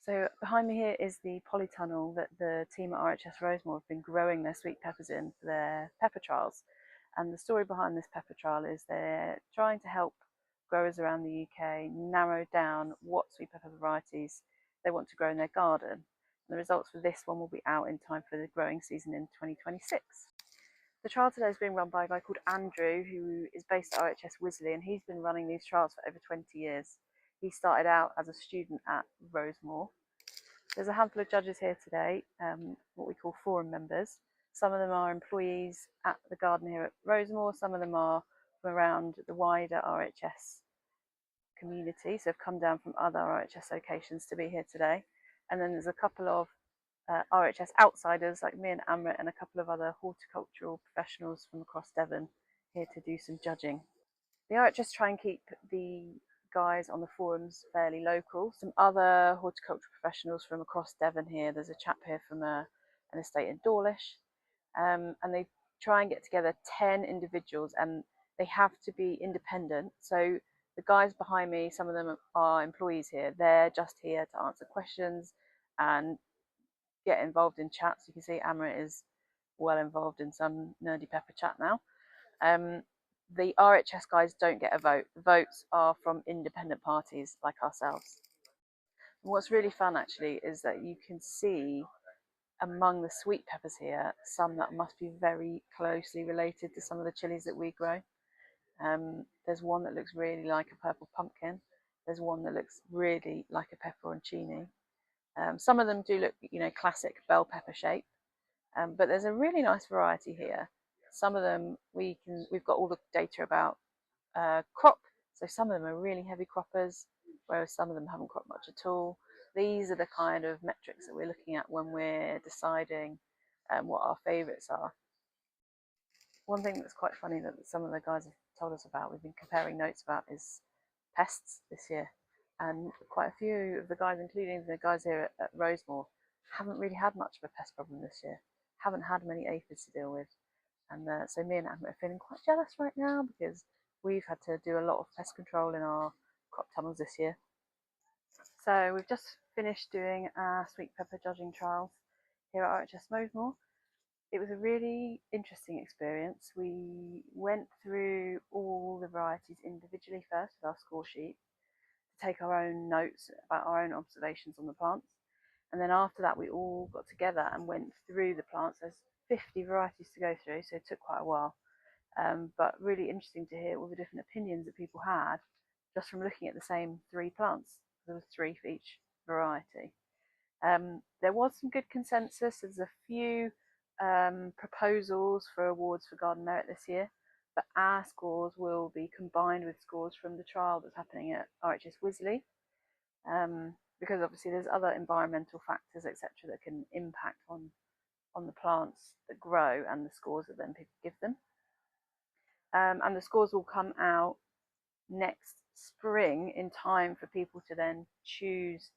So behind me here is the polytunnel that the team at RHS Rosemore have been growing their sweet peppers in for their pepper trials. And the story behind this pepper trial is they're trying to help growers around the UK narrow down what sweet pepper varieties they want to grow in their garden. And the results for this one will be out in time for the growing season in 2026. The trial today is being run by a guy called Andrew, who is based at RHS Wisley, and he's been running these trials for over 20 years. He started out as a student at Rosemore. There's a handful of judges here today, what we call forum members. Some of them are employees at the garden here at Rosemore, some of them are from around the wider RHS community, so have come down from other RHS locations to be here today. And then there's a couple of RHS outsiders like me and Amrit and a couple of other horticultural professionals from across Devon here to do some judging. The RHS try and keep the guys on the forums fairly local. Some other horticultural professionals from across Devon here. There's a chap here from an estate in Dawlish, and they try and get together 10 individuals, and they have to be independent. So the guys behind me, some of them are employees here. They're just here to answer questions and get involved in chats. You can see Amrit is well involved in some nerdy pepper chat now. The RHS guys don't get a vote. The votes are from independent parties like ourselves. And what's really fun actually is that you can see among the sweet peppers here some that must be very closely related to some of the chilies that we grow. There's one that looks really like a purple pumpkin. There's one that looks really like a pepperoncini. Some of them do look, classic bell pepper shape, but there's a really nice variety here. Some of them we've got all the data about crop, so some of them are really heavy croppers, whereas some of them haven't cropped much at all. These are the kind of metrics that we're looking at when we're deciding what our favourites are. One thing that's quite funny that some of the guys have told us about, we've been comparing notes about, is pests this year. And quite a few of the guys, including the guys here at Rosemore, haven't really had much of a pest problem this year. Haven't had many aphids to deal with. And so me and Amrit are feeling quite jealous right now because we've had to do a lot of pest control in our crop tunnels this year. So we've just finished doing our sweet pepper judging trials here at RHS Rosemore. It was a really interesting experience. We went through all the varieties individually first with our score sheet to take our own notes about our own observations on the plants. And then after that, we all got together and went through the plants. There's 50 varieties to go through, so it took quite a while. But really interesting to hear all the different opinions that people had just from looking at the same 3 plants. There was 3 for each variety. There was some good consensus. There's a few proposals for awards for garden merit this year, but our scores will be combined with scores from the trial that's happening at RHS Wisley, because obviously there's other environmental factors, etc., that can impact on the plants that grow and the scores that then people give them. And the scores will come out next spring in time for people to then choose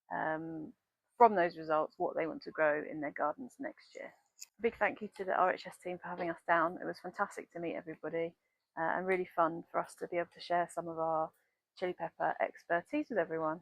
from those results what they want to grow in their gardens next year. A big thank you to the RHS team for having us down. It was fantastic to meet everybody and really fun for us to be able to share some of our chili pepper expertise with everyone.